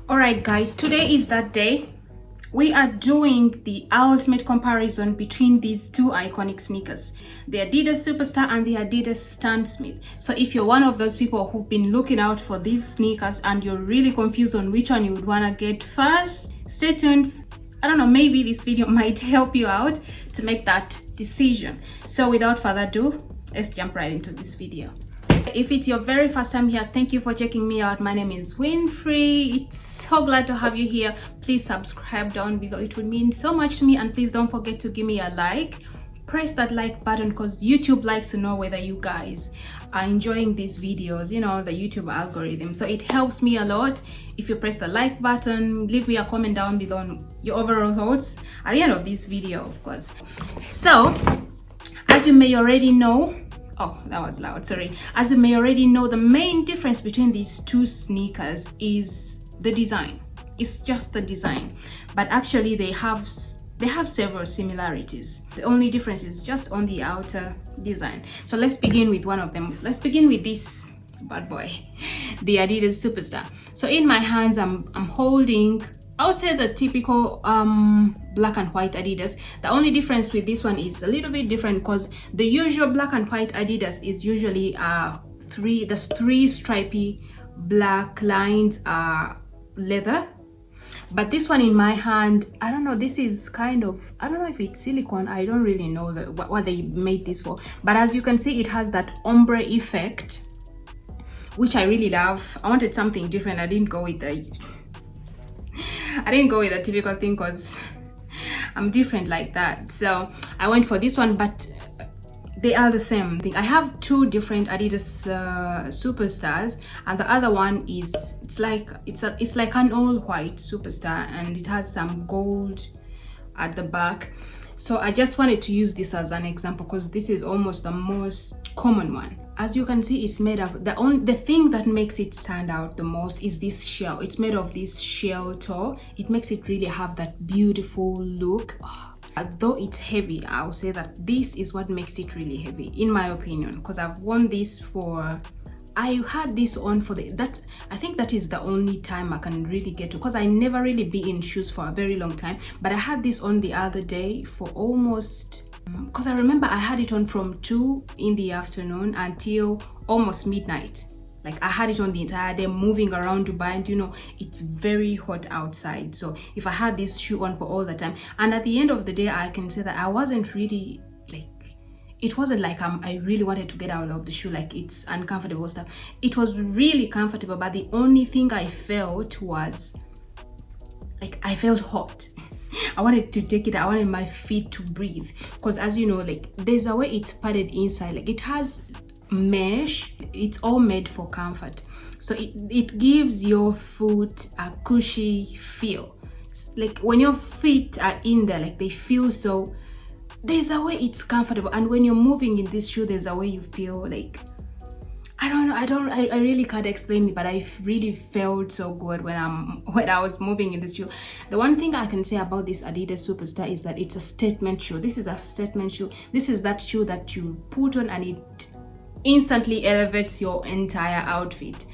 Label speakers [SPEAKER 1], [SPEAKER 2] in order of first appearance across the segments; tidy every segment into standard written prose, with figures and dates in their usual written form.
[SPEAKER 1] Alright guys, today is that day. We are doing the ultimate comparison between these two iconic sneakers, the Adidas Superstar and the Adidas Stan Smith. So if you're one of those people who've been looking out for these sneakers and you're really confused on which one you would want to get first, stay tuned. I don't know, maybe this video might help you out to make that decision. So without further ado, let's jump right into this video. If it's your very first time here, thank you for checking me out. My name is Winfrey. It's so glad to have you here. Please subscribe down below. It would mean so much to me, and please don't forget to give me a like. Press that like button because YouTube likes to know whether you guys are enjoying these videos, you know, the YouTube algorithm. So it helps me a lot if you press the like button. Leave me a comment down below on your overall thoughts at the end of this video, of course. So as you may already know, oh, that was loud, sorry. As you may already know, the main difference between these two sneakers is the design. It's just the design, but actually they have several similarities. The only difference is just on the outer design. So let's begin with one of them. Let's begin with this bad boy, the Adidas Superstar. So in my hands, I'm holding, I would say, the typical black and white Adidas. The only difference with this one is a little bit different because the usual black and white Adidas is usually three stripy black lines are leather. But this one in my hand, I don't know, this is kind of, I don't know if it's silicone. I don't really know what they made this for. But as you can see, it has that ombre effect, which I really love. I wanted something different. I didn't go with the typical thing because I'm different like that. So I went for this one, but they are the same thing. I have two different Adidas Superstars, and the other one is it's like an all white Superstar, and it has some gold at the back. So I just wanted to use this as an example because this is almost the most common one. As you can see, it's made of the thing that makes it stand out the most is this shell. It's made of this shell toe. It makes it really have that beautiful look. Though it's heavy, I'll say that this is what makes it really heavy, in my opinion, because I've worn this for, I had this on for I think that is the only time I can really get to, because I never really be in shoes for a very long time. But I had this on the other day for almost, because I remember I had it on from 2 in the afternoon until almost midnight. Like I had it on the entire day, moving around Dubai, and you know, it's very hot outside. So if I had this shoe on for all the time, and at the end of the day, I can say that I wasn't really like, it wasn't like I really wanted to get out of the shoe, like it's uncomfortable stuff. It was really comfortable, but the only thing I felt was like I felt hot. I wanted to take it, I wanted my feet to breathe, because as you know, like there's a way it's padded inside, like it has mesh. It's all made for comfort, so it gives your foot a cushy feel. Like when your feet are in there, like they feel, so there's a way it's comfortable. And when you're moving in this shoe, there's a way you feel like, I don't know, I really can't explain it, but I really felt so good when I was moving in this shoe. The one thing I can say about this Adidas Superstar is that it's a statement shoe. This is a statement shoe. This is that shoe that you put on and it instantly elevates your entire outfit.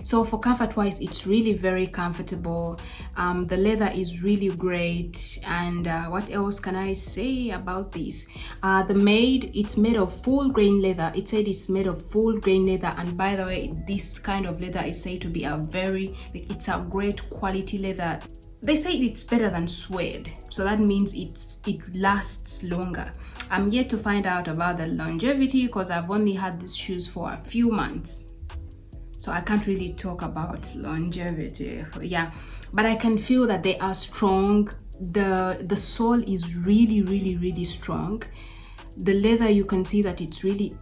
[SPEAKER 1] So for comfort wise, it's really very comfortable. The leather is really great. And what else can I say about this? It's made of full grain leather. It said it's made of full grain leather, and by the way, this kind of leather is said to be it's a great quality leather. They say it's better than suede, so that means it lasts longer. I'm yet to find out about the longevity because I've only had these shoes for a few months, so I can't really talk about longevity. Yeah, but I can feel that they are strong. The sole is really strong. The leather, you can see that it's really,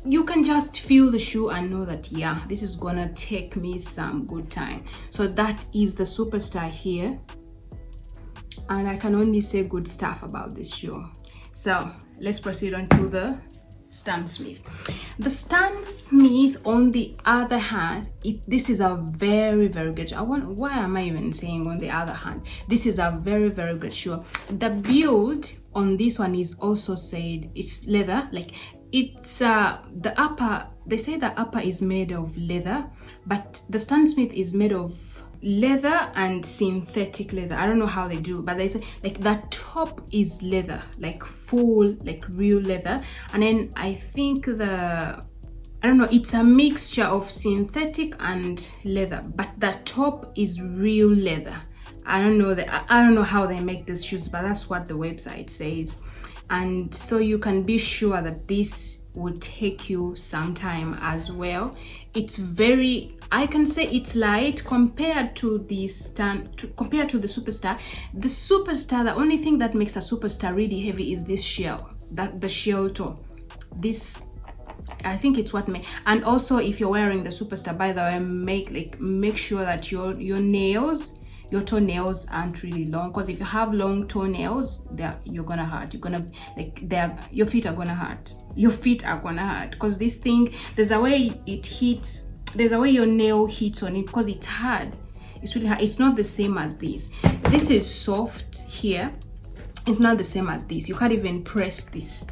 [SPEAKER 1] you can just feel the shoe and know that, yeah, this is gonna take me some good time. So that is the Superstar here, and I can only say good stuff about this shoe. So let's proceed on to the Stan Smith. The Stan Smith, on the other hand, this is a very good, why am I even saying on the other hand? This is a very good shoe. The build on this one is also said it's leather, like it's the upper, they say the upper is made of leather, but the Stan Smith is made of leather and synthetic leather. I don't know how they do, but there's like that top is leather, like full, like real leather, and then I think I don't know, it's a mixture of synthetic and leather, but the top is real leather. I don't know how they make these shoes, but that's what the website says. And so you can be sure that this will take you some time as well. It's very, I can say it's light compared to the compared to the Superstar. The Superstar, the only thing that makes a Superstar really heavy is this shell, the shell toe. This, I think it's what may. And also, if you're wearing the Superstar, by the way, make sure that your nails, your toenails aren't really long, because if you have long toenails, you're gonna hurt. You're gonna your feet are gonna hurt. Your feet are gonna hurt, because this thing, there's a way it hits. There's a way your nail hits on it, because it's hard. It's really hard. It's not the same as this. This is soft here. It's not the same as this. You can't even press this,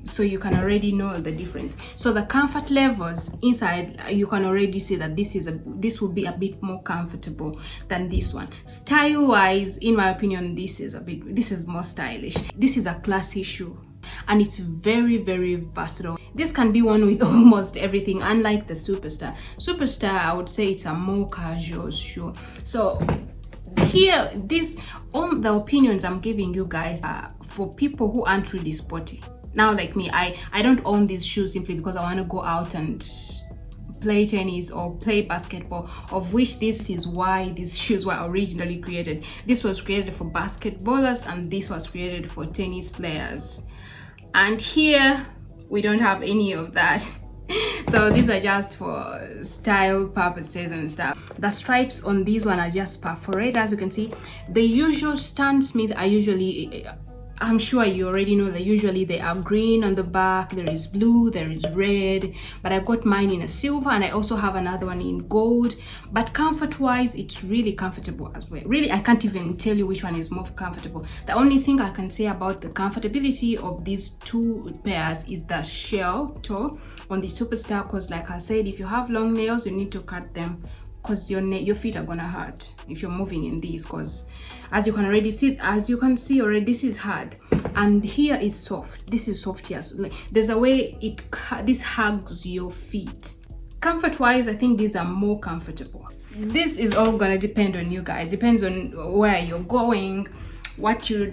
[SPEAKER 1] so you can already know the difference. So the comfort levels inside, you can already see that this will be a bit more comfortable than this one. Style wise, in my opinion, this is more stylish. This is a classy shoe, and it's very, very versatile. This can be worn with almost everything, unlike the Superstar. Superstar, I would say it's a more casual shoe. So here, all the opinions I'm giving you guys are for people who aren't really sporty. Now, like me, I don't own these shoes simply because I want to go out and play tennis or play basketball, of which this is why these shoes were originally created. This was created for basketballers, and this was created for tennis players. And here we don't have any of that. So these are just for style purposes and stuff. The stripes on these one are just perforated, as you can see. The usual Stan Smith are usually, I'm sure you already know that usually they are green on the back, there is blue, there is red, but I got mine in a silver, and I also have another one in gold. But comfort wise, it's really comfortable as well. Really, I can't even tell you which one is more comfortable. The only thing I can say about the comfortability of these two pairs is the shell toe on the Superstar, because like I said, if you have long nails, you need to cut them, because your feet are gonna hurt if you're moving in these, because as you can see already, this is hard, and here is soft. This is soft here. So like, there's a way this hugs your feet. Comfort wise, I think these are more comfortable. This is all gonna depend on you guys. Depends on where you're going, what you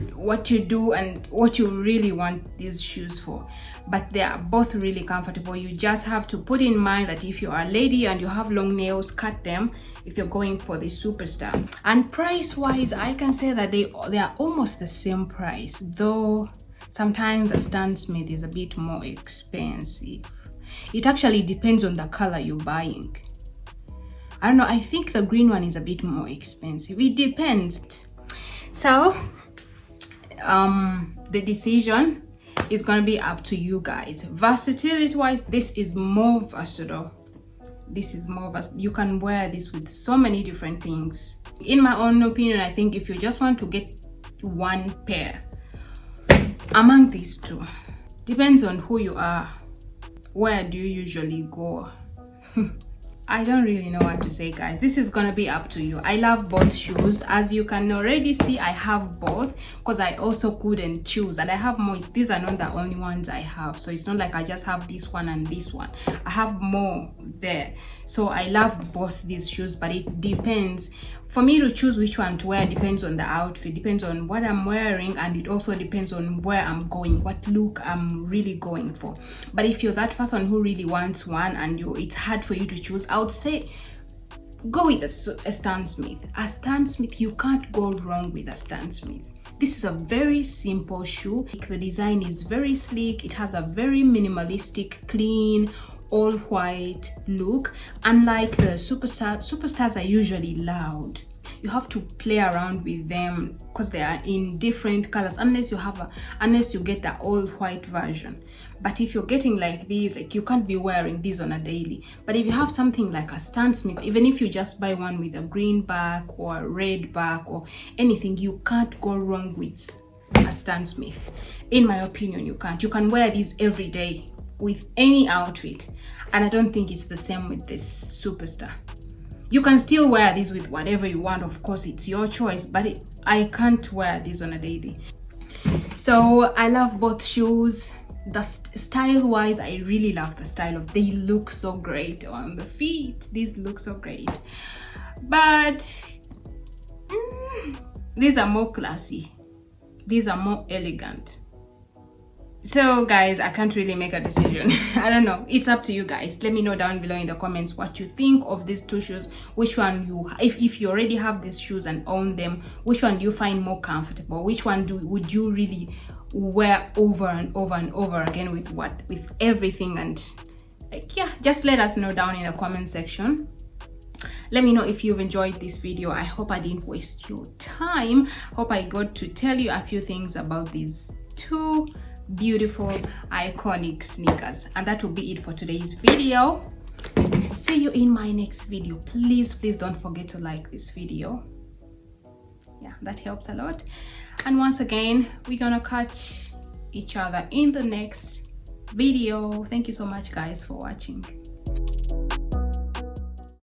[SPEAKER 1] do, and what you really want these shoes for. But they are both really comfortable. You just have to put in mind that if you are a lady and you have long nails, cut them if you're going for the Superstar. And price wise, I can say that they are almost the same price, though sometimes the Stan Smith is a bit more expensive. It actually depends on the color you're buying. I don't know, I think the green one is a bit more expensive. It depends. So the decision is gonna be up to you guys. Versatility wise, this is more versatile. You can wear this with so many different things. In my own opinion, I think if you just want to get one pair among these two, depends on who you are. Where do you usually go? I don't really know what to say, guys. This is gonna be up to you. I love both shoes. As you can already see, I have both because I also couldn't choose, and I have more. These are not the only ones I have, so it's not like I just have this one and this one. I have more there. So I love both these shoes, but it depends. For me to choose which one to wear depends on the outfit, depends on what I'm wearing, and it also depends on where I'm going, what look I'm really going for. But if you're that person who really wants one and it's hard for you to choose, I would say go with a Stan Smith. A Stan Smith, you can't go wrong with a Stan Smith. This is a very simple shoe. The design is very sleek. It has a very minimalistic, clean, all white look. Unlike the Superstars are usually loud. You have to play around with them because they are in different colors, unless you get the all white version. But if you're getting like these, like, you can't be wearing these on a daily. But if you have something like a Stan Smith, even if you just buy one with a green back or a red back or anything, you can't go wrong with a Stan Smith. In my opinion, you can't. You can wear these every day with any outfit, and I don't think it's the same with this Superstar. You can still wear this with whatever you want, of course, it's your choice, but I can't wear this on a daily. So I love both shoes. The style wise, I really love the style of, they look so great on the feet. These look so great, but these are more classy, these are more elegant. So guys, I can't really make a decision. I don't know, it's up to you guys. Let me know down below in the comments what you think of these two shoes. Which one you, if you already have these shoes and own them, which one do you find more comfortable? Which one would you really wear over and over and over again with everything? And like, yeah, just let us know down in the comment section. Let me know if you've enjoyed this video. I hope I didn't waste your time. Hope I got to tell you a few things about these two beautiful iconic sneakers. And that will be it for today's video. See you in my next video. Please don't forget to like this video. Yeah, that helps a lot. And once again, we're gonna catch each other in the next video. Thank you so much guys for watching.